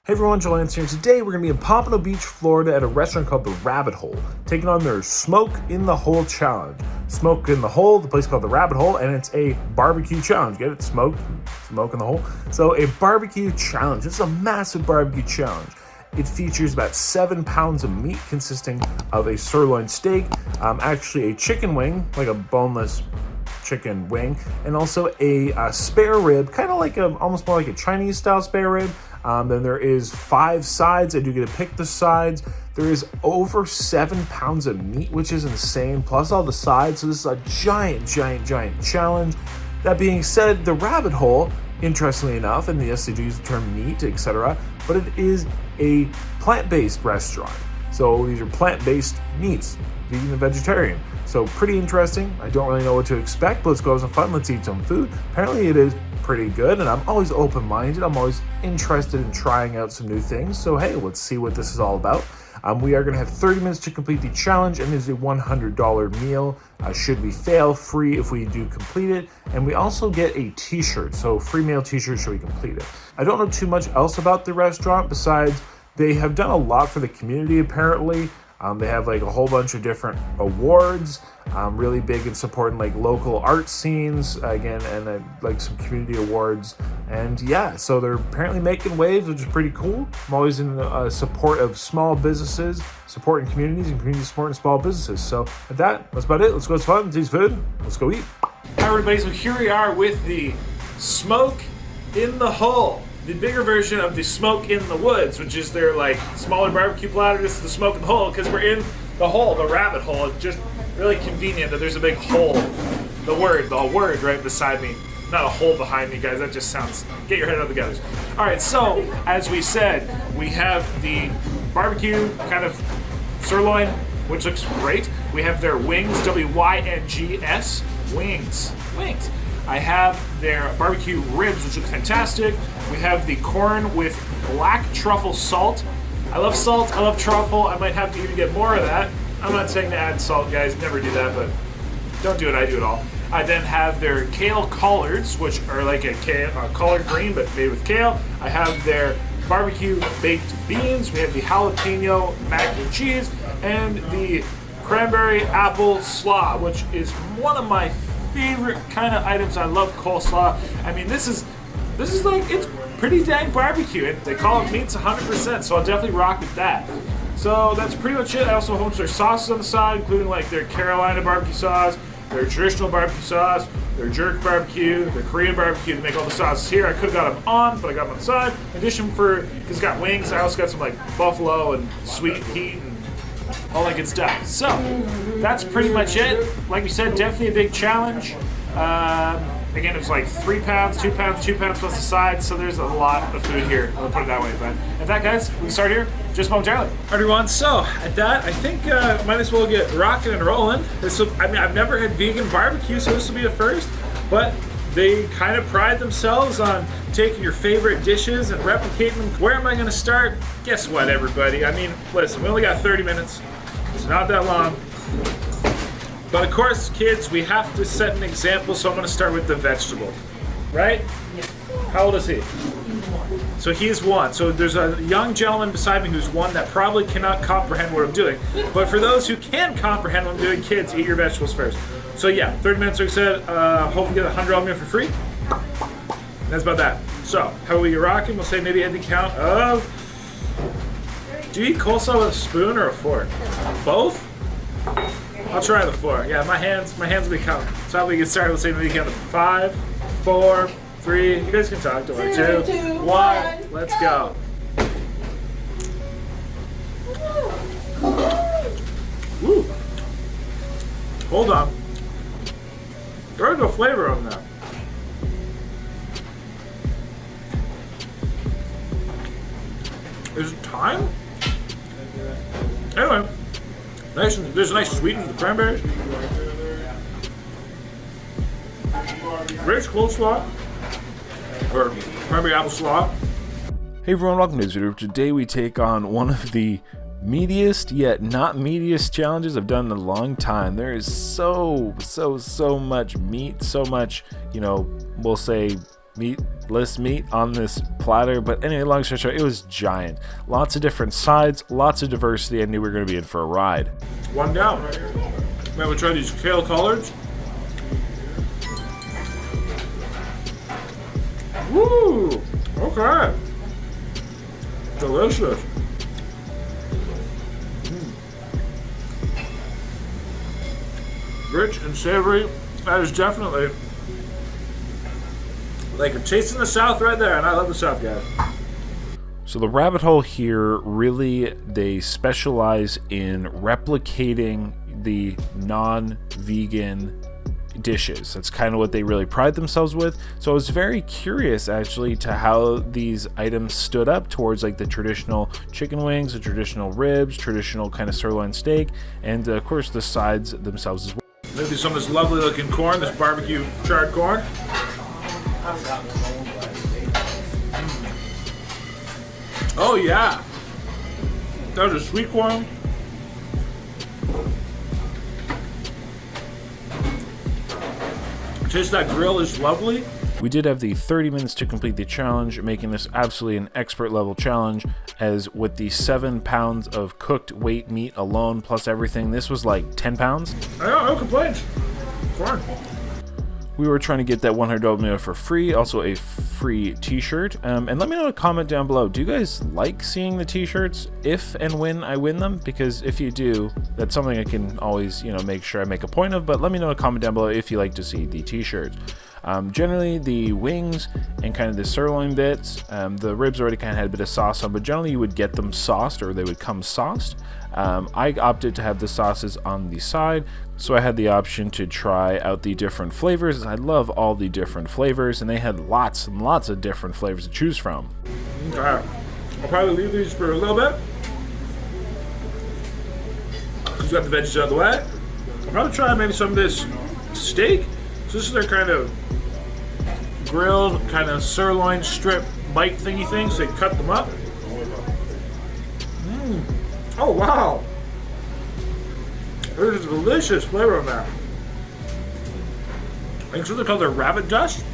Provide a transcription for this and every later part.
Hey everyone, Joel Hansen here. Today we're going to be in Pompano Beach, Florida at a restaurant called The Rabbit Hole, taking on their Smoke in the Hole challenge. Smoke in the Hole, the place called The Rabbit Hole, and it's a barbecue challenge. Get it? Smoke in the hole. So a barbecue challenge. It's a massive barbecue challenge. It features about 7 pounds of meat consisting of a sirloin steak, actually a chicken wing, like a boneless chicken wing, and also a spare rib, kind of like almost more like a Chinese style spare rib. Then there is 5 sides. I do get to pick the sides. There is over 7 pounds of meat, which is insane, plus all the sides. So this is a giant challenge. That being said, the Rabbit Hole, interestingly enough, and yes, they do use the term meat, etc., but it is a plant-based restaurant. So these are plant-based meats, vegan and vegetarian. So pretty interesting. I don't really know what to expect, but let's go have some fun. Let's eat some food. Apparently it is pretty good, and I'm always open-minded. I'm always interested in trying out some new things. So hey, let's see what this is all about. We are going to have 30 minutes to complete the challenge, and it is a $100 meal. Should we fail, free if we do complete it. And we also get a t-shirt, so free meal t-shirt should we complete it. I don't know too much else about the restaurant besides they have done a lot for the community apparently. They have like a whole bunch of different awards, really big in supporting like local art scenes again, and like some community awards. And yeah, so they're apparently making waves, which is pretty cool. I'm always in support of small businesses, supporting communities, and community supporting small businesses. So with that, that's about it. Let's go have fun, taste food. Let's go eat. Hi everybody, so here we are with the Smoke in the Hole. The bigger version of the Smoke in the Woods, which is their like smaller barbecue platter. This is the Smoke in the Hole because we're in the hole, the rabbit hole. It's just really convenient that there's a big hole. The word right beside me. Not a hole behind me, guys. That just sounds, get your head out of the gutters. All right, so as we said, we have the barbecue kind of sirloin, which looks great. We have their wings, W-Y-N-G-S, wings. I have their barbecue ribs, which look fantastic. We have the corn with black truffle salt. I love salt, I love truffle. I might have to even get more of that. I'm not saying to add salt, guys, never do that, but don't do it, I do it all. I then have their kale collards, which are like a collard green, but made with kale. I have their barbecue baked beans. We have the jalapeno mac and cheese, and the cranberry apple slaw, which is one of my favorite kind of items. I love coleslaw. I mean, this is like, it's pretty dang barbecue. And they call it meats 100%, so I'll definitely rock with that. So that's pretty much it. I also have their sauces on the side, including like their Carolina barbecue sauce, their traditional barbecue sauce, their jerk barbecue, their Korean barbecue. To make all the sauces here, I could have got them on, but I got them on the side. In addition, because it's got wings, I also got some like buffalo and sweet heat and all that good stuff. So that's pretty much it. Like we said, definitely a big challenge. Again, it's like 3 pounds, 2 pounds, 2 pounds plus the sides, so there's a lot of food here. I'll put it that way. But at that, guys, we can start here just momentarily. Everyone, so at that, I think might as well get rocking and rolling. I've never had vegan barbecue, so this will be a first. But they kind of pride themselves on taking your favorite dishes and replicating them. Where am I going to start? Guess what, everybody? I mean, listen, we only got 30 minutes. It's not that long. But of course, kids, we have to set an example, so I'm going to start with the vegetable. Right? Yeah. How old is he? So he's 1. So there's a young gentleman beside me who's 1 that probably cannot comprehend what I'm doing. But for those who can comprehend what I'm doing, kids, eat your vegetables first. So yeah, 30 minutes, like I said, hope you get a $100 meal for free. And that's about that. So, how are we rocking? We'll say maybe at the count of... Do you eat coleslaw with a spoon or a fork? Both? I'll try the fork. Yeah, my hands will be counting. So how we get started, we'll say maybe count to 5, 4, 3. You guys can talk to her. 2, 1. Let's go. Woo. Hold on. There's no flavor on that. Is it time? Anyway, there's a nice sweetness of the cranberries. Rich coleslaw, or cranberry apple slaw. Hey everyone, welcome to this video. Today we take on one of the meatiest yet not meatiest challenges I've done in a long time. There is so much meat, so much, we'll say meatless meat on this platter. But anyway, long story short, it was giant. Lots of different sides, lots of diversity. I knew we were going to be in for a ride. One down. Now we'll try these kale collards. Woo! Okay. Delicious. Rich and savory. That is definitely like a taste in the South right there, and I love the South, guys. So the Rabbit Hole here, really, they specialize in replicating the non-vegan dishes. That's kind of what they really pride themselves with. So I was very curious actually to how these items stood up towards like the traditional chicken wings, the traditional ribs, traditional kind of sirloin steak, and of course the sides themselves as well. Maybe some of this lovely looking corn, this barbecue charred corn. Oh yeah, that was a sweet corn. Just that grill is lovely. We did have the 30 minutes to complete the challenge, making this absolutely an expert level challenge, as with the 7 pounds of cooked weight meat alone plus everything, this was like 10 pounds. No complaints. Fine. We were trying to get that $100 meal for free, also a free t-shirt. And let me know in a comment down below, do you guys like seeing the t-shirts if and when I win them? Because if you do, that's something I can always, make sure I make a point of, but let me know in a comment down below if you like to see the t-shirts. Generally the wings and kind of the sirloin bits, the ribs already kind of had a bit of sauce on, but generally you would get them sauced, or they would come sauced. I opted to have the sauces on the side, so I had the option to try out the different flavors. I love all the different flavors, and they had lots and lots of different flavors to choose from. Okay. I'll probably leave these for a little bit, because we got the veggies out of the way. I'll probably try maybe some of this steak. So this is their kind of grilled, kind of sirloin strip bite thingy things. They cut them up. Oh wow! There's a delicious flavor on that. I think they call their rabbit dust.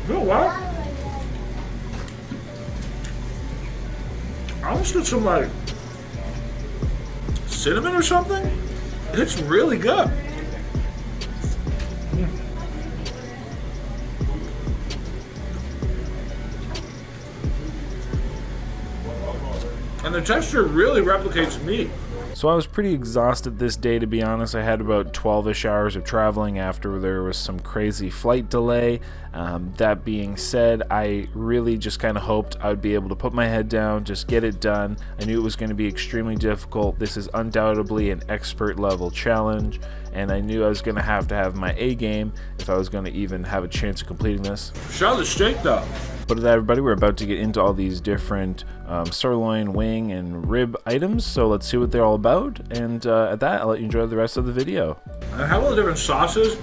You know what? I almost get some like cinnamon or something. It's really good. And the texture really replicates meat. So I was pretty exhausted this day, to be honest. I had about 12-ish hours of traveling after there was some crazy flight delay. That being said, I really just kind of hoped I would be able to put my head down, just get it done. I knew it was going to be extremely difficult. This is undoubtedly an expert level challenge, and I knew I was going to have my A game if I was going to even have a chance of completing this. Shout out the steak though. But with that, everybody, we're about to get into all these different sirloin, wing, and rib items, so let's see what they're all about, and at that, I'll let you enjoy the rest of the video. I have all the different sauces.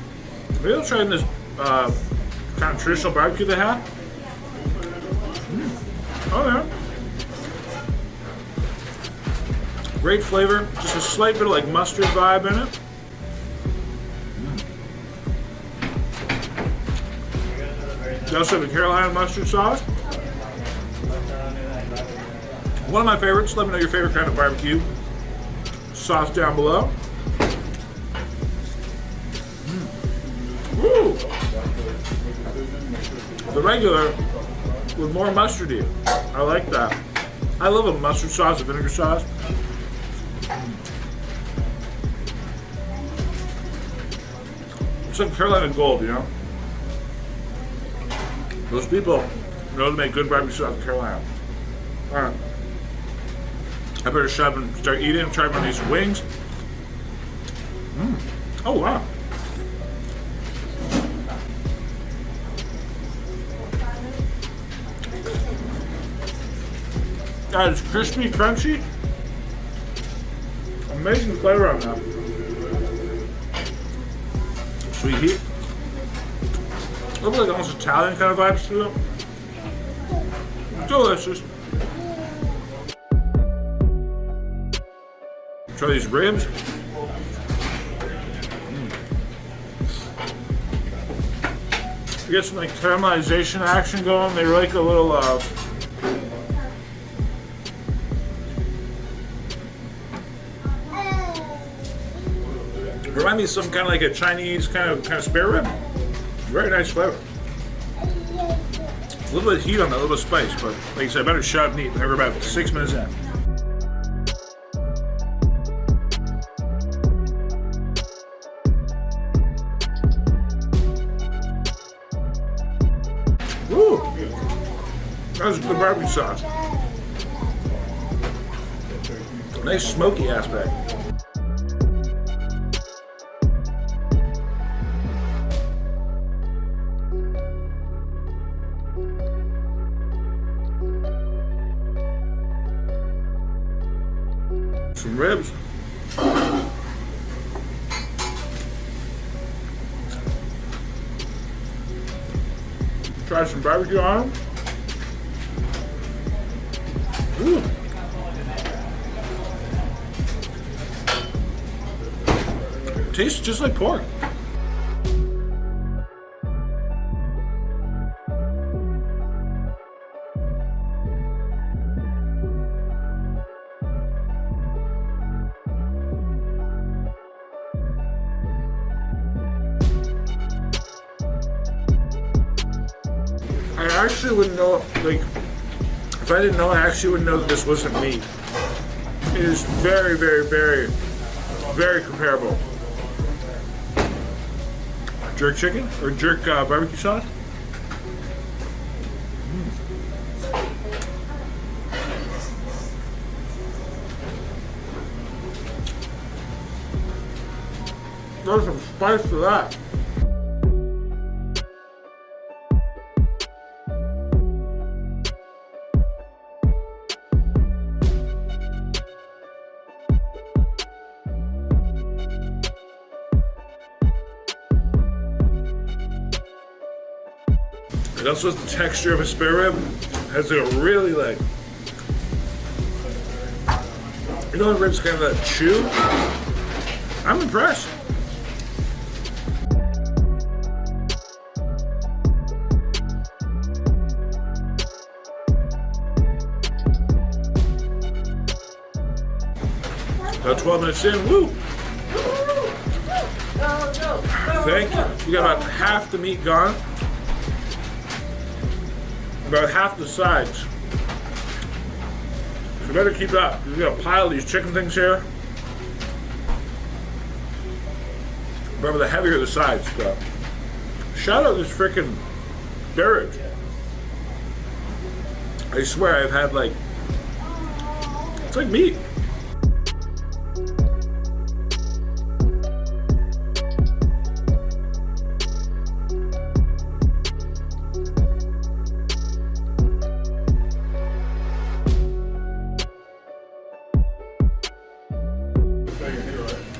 Maybe I'll try this kind of traditional barbecue they have. Oh yeah. Great flavor, just a slight bit of like mustard vibe in it. They also have a Carolina mustard sauce. One of my favorites. Let me know your favorite kind of barbecue sauce down below. Woo! The regular with more mustardy. I like that. I love a mustard sauce, a vinegar sauce. It's like Carolina Gold, you know? Those people know to make good barbecue sauce in Carolina. Alright. I better shove and start eating. Try one of these wings. Oh wow. That is crispy, crunchy. Amazing flavor on that. Sweet heat. A little bit like almost Italian kind of vibes to it. Delicious. Try these ribs. Get some like caramelization action going. They like a little remind me of some kind of like a Chinese kind of spare rib. Very nice flavor. A little bit of heat on that, a little bit of spice, but like I said, I better shut up and eat. We're about 6 minutes in. Woo! That's the barbecue sauce. Nice smoky aspect. Some ribs. Try some barbecue on them. Ooh. Tastes just like pork. I actually wouldn't know, like, if I didn't know, I actually wouldn't know that this wasn't meat. It is very, very, very, very comparable. Jerk chicken or jerk barbecue sauce. There's some spice to that. It also has the texture of a spare rib. Has a really like, you know, the ribs kind of that chew. I'm impressed. About 12 minutes in, woo! Thank you. We got about half the meat gone. About half the sides. So better keep up. We got a pile of these chicken things here. Remember, the heavier the sides. So. Shout out this freaking spare ribs. I swear I've had like, it's like meat.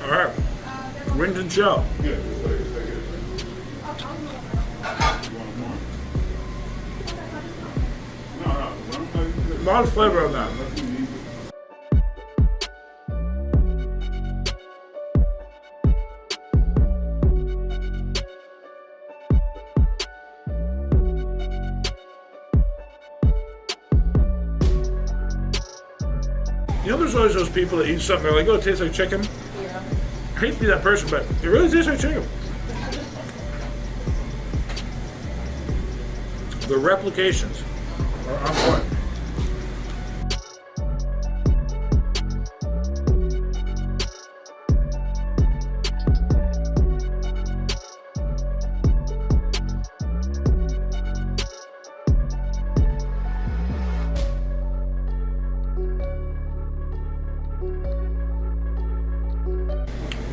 All right, rinse and shell. A lot of flavor on that. You know, there's always those people that eat something, they're like, oh, it tastes like chicken. Yeah. I hate to be that person, but it really tastes like chicken. The replications are on point.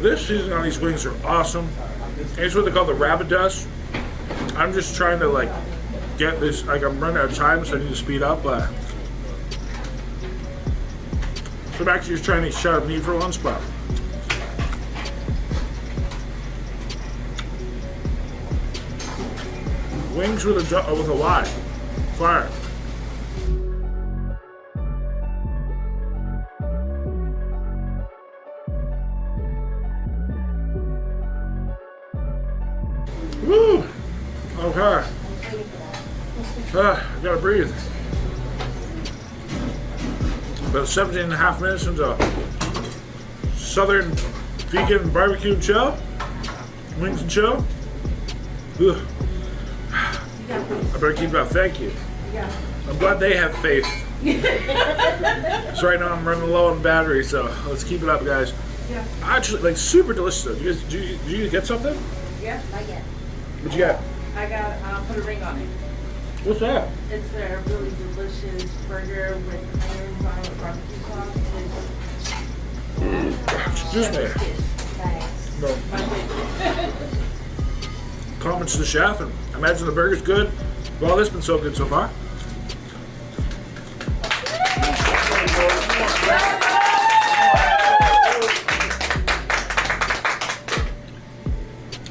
This seasoning on these wings are awesome. It's what they call the rabbit dust. I'm just trying to like get this, like I'm running out of time, so I need to speed up. So I'm actually just trying to shut up meat for one spot. Wings with a Y. Fire. Woo! Okay. I gotta breathe. About 17 and a half minutes into Southern vegan barbecue and chow. Wings and chow. Ugh. I better keep it up. Thank you. I'm glad they have faith. So right now I'm running low on battery, so let's keep it up, guys. Yeah. Actually, like super delicious though. Did you get something? Yeah, I get. What'd you get? I got put a ring on it. What's that? It's their really delicious burger with onions on it with barbecue sauce. Excuse me. No. My favorite. Comments to the chef, and I imagine the burger's good. Well, this has been so good so far.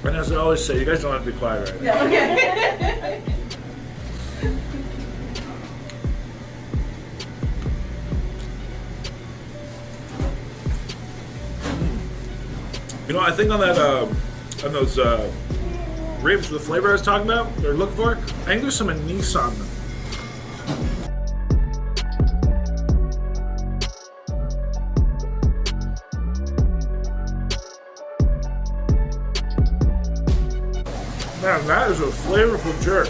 And as I always say, you guys don't have to be quiet right now. Okay. You know, I think on that, on those ribs, the flavor I was talking about, they're looking for, I think there's some anise on them. Man, that is a flavorful jerk.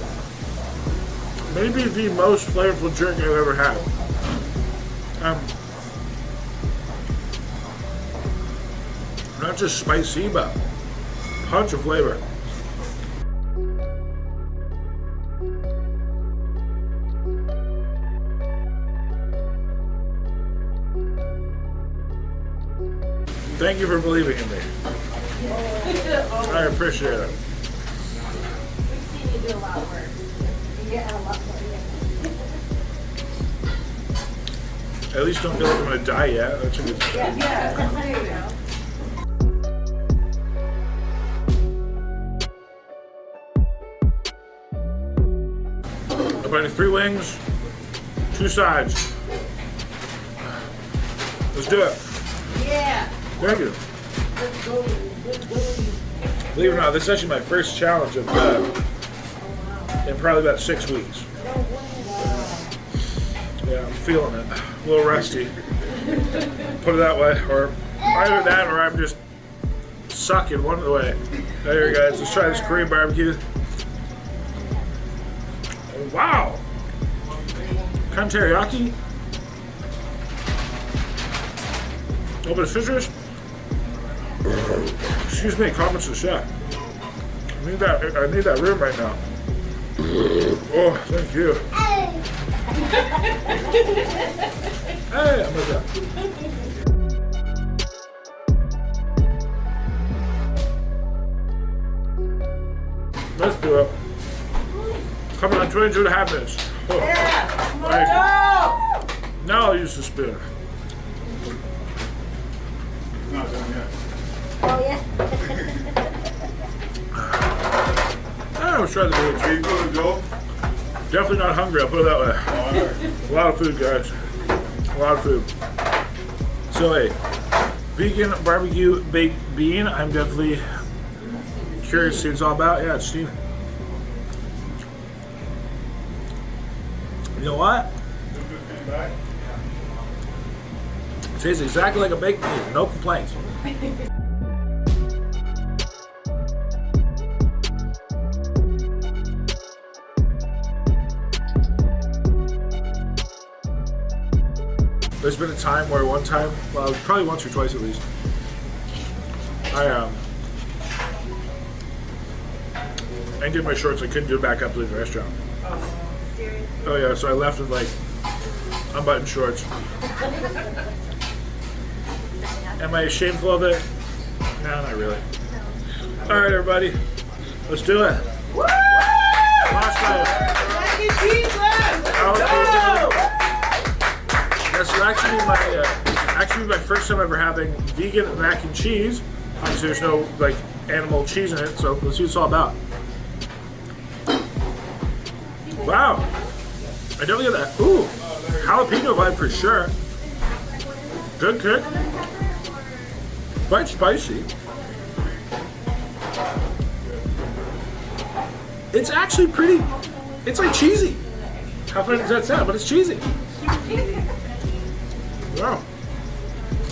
Maybe the most flavorful jerk I've ever had. Not just spicy, but punch of flavor. Thank you for believing in me. I appreciate it. We've seen you do a lot of work. You get a lot more. At least don't feel like I'm gonna die yet. That's a good sign. Yeah, there you go. About 3 wings, 2 sides. Let's do it. Yeah. Thank you. Let's go. Let's go. Believe it or not, this is actually my first challenge of in probably about 6 weeks. Yeah, I'm feeling it. A little rusty. Put it that way. Or either that or I'm just sucking one of the way. There you guys. Let's try this Korean barbecue. Oh, wow. Kind of teriyaki. A little bit of citrus. Excuse me, comments to the chef. I need that room right now. Oh, thank you. Hey, I'm with that. Let's do it. Coming on 22 and a half minutes. Oh. Yeah. Now I'll use the spoon. Not done yet. Oh yeah. Let's try the beans. Are you going to go? Definitely not hungry, I'll put it that way. Oh, all right. A lot of food, guys. A lot of food. So, hey, vegan barbecue baked bean. I'm definitely curious to see what it's all about. Yeah, it's steaming. You know what? It tastes exactly like a baked bean. No complaints. There's been a time where one time, well, probably once or twice at least, I did my shorts. I couldn't do it back up to the restaurant. Oh yeah, so I left with like unbuttoned shorts. Am I shameful of it? No, not really. All right, everybody, let's do it. Woo! Mac and cheese left. This is actually my first time ever having vegan mac and cheese. Obviously, there's no like animal cheese in it, so let's see what it's all about. Wow, I definitely get that. Ooh, jalapeno vibe for sure. Good kick. Quite spicy. It's actually pretty, it's like cheesy. How funny does that sound? But it's cheesy. Wow.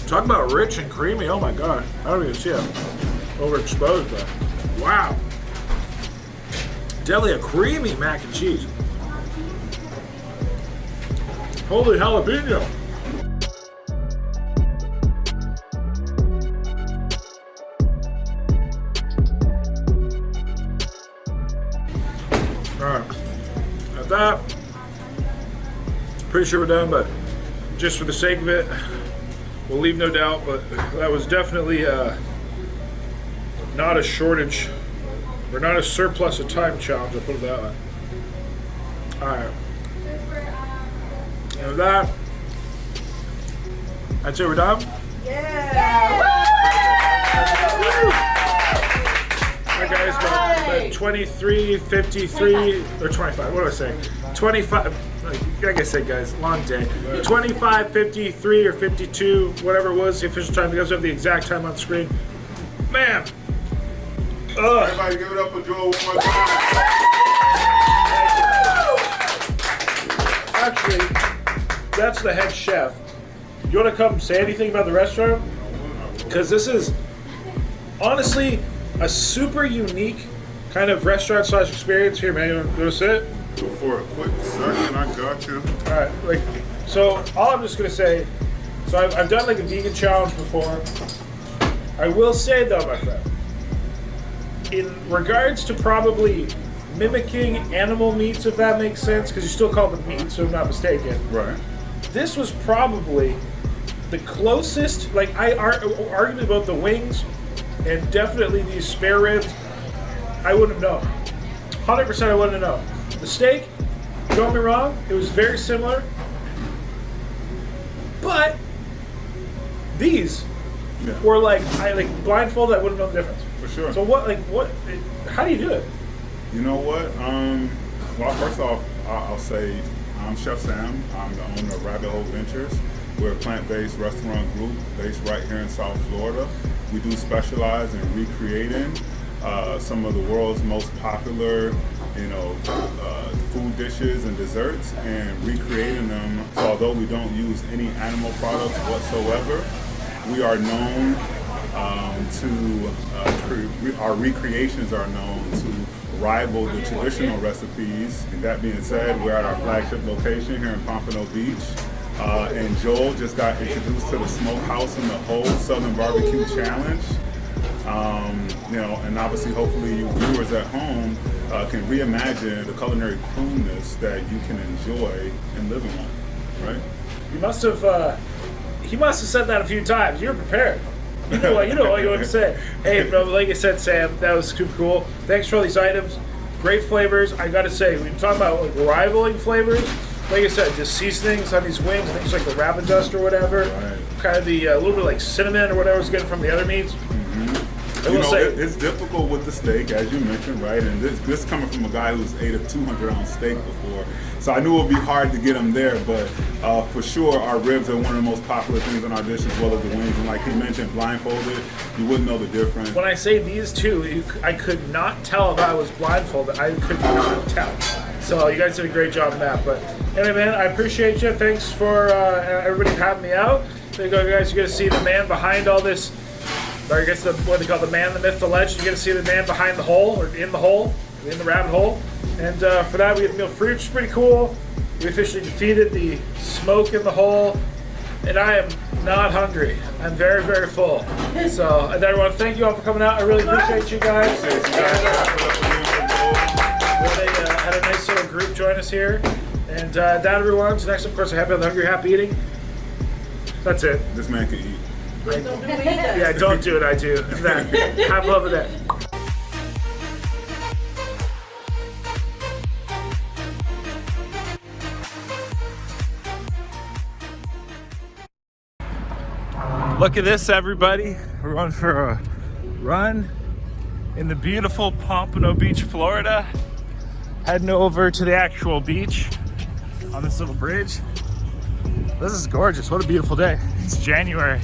Talk about rich and creamy. Oh my god. I don't even see it overexposed, but wow. Definitely a creamy mac and cheese. Holy jalapeno. Alright. At that, pretty sure we're done, but just for the sake of it, we'll leave no doubt, but that was definitely not a shortage, or not a surplus of time challenge, I'll put it that way. Alright. And with that, I'd say we're done. Alright guys, about 23:53, or 25, what do I say? 25, like I said guys, long day. 25:53 or 52, whatever it was, the official time. You guys have the exact time on screen. Man! Everybody give it up for Joel one more time. Actually, that's the head chef. You want to come say anything about the restaurant? Because this is honestly a super unique kind of restaurant / experience. Here, man, you want to sit? Go for a quick second, I got you. All right, like, so all I'm just gonna say, so I've done like a vegan challenge before. I will say though, my friend, in regards to probably mimicking animal meats, if that makes sense, because you still call them meat, so I'm not mistaken. Right. This was probably the closest, like I argued about the wings and definitely these spare ribs, I wouldn't have known. 100% I wouldn't have known. The steak, don't get me wrong, it was very similar, but these were like, blindfolded, I wouldn't know the difference. For sure. So how do you do it? You know what? Well, first off, I'll say I'm Chef Sam. I'm the owner of Rabbit Hole Ventures. We're a plant-based restaurant group based right here in South Florida. We do specialize in recreating some of the world's most popular, food dishes and desserts, and recreating them. So although we don't use any animal products whatsoever, we are known our recreations are known to rival the traditional recipes. And that being said, we're at our flagship location here in Pompano Beach. And Joel just got introduced to the Smokehouse in the Hole Southern Barbecue Challenge. And obviously, hopefully, you viewers at home can reimagine the culinary coolness that you can enjoy in living on, right? He must have said that a few times. You're prepared. You know what you want to say. Hey, bro, like I said, Sam, that was super cool. Thanks for all these items. Great flavors. I got to say, when you're talking about like rivaling flavors, like I said, just seasonings on these wings, things like the rabbit dust or whatever, kind of the little bit like cinnamon or whatever was getting from the other meats. I will say it's difficult with the steak, as you mentioned, right? And this coming from a guy who's ate a 200-ounce steak before, so I knew it would be hard to get him there. But for sure, our ribs are one of the most popular things on our dish, as well as the wings. And like he mentioned, blindfolded, you wouldn't know the difference. When I say these two, I could not tell if I was blindfolded. I could not tell. So you guys did a great job on that. But anyway, man, I appreciate you. Thanks for everybody having me out. There you go, guys. You get to see the man behind all this. Or I guess what they call the man, the myth, the legend. You get to see the man behind the hole, or in the rabbit hole. And for that, we have meal free, which is pretty cool. We officially defeated the smoke in the hole, and I am not hungry. I'm very, very full. So, and I want to thank you all for coming out. I really appreciate you guys. Had a nice little group join us here. And that, everyone. So next, of course, Happy on the Hungry, Happy Eating. That's it. This man can eat. Yeah, don't do it, I do. Have love of that. Look at this, everybody. We're going for a run in the beautiful Pompano Beach, Florida. Heading over to the actual beach on this little bridge. This is gorgeous. What a beautiful day. It's January.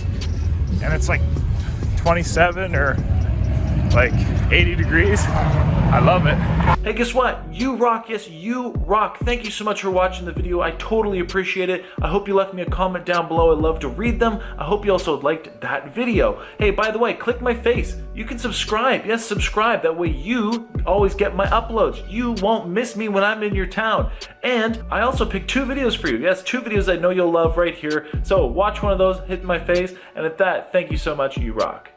And it's like 27 or like 80 degrees. I love it. Hey, guess what? You rock. Yes, you rock. Thank you so much for watching the video. I totally appreciate it. I hope you left me a comment down below. I'd love to read them. I hope you also liked that video. Hey, by the way, click my face. You can subscribe. Yes, subscribe. That way you always get my uploads. You won't miss me when I'm in your town. And I also picked 2 videos for you. Yes, 2 videos I know you'll love right here. So watch one of those, hit my face. And at that, thank you so much. You rock.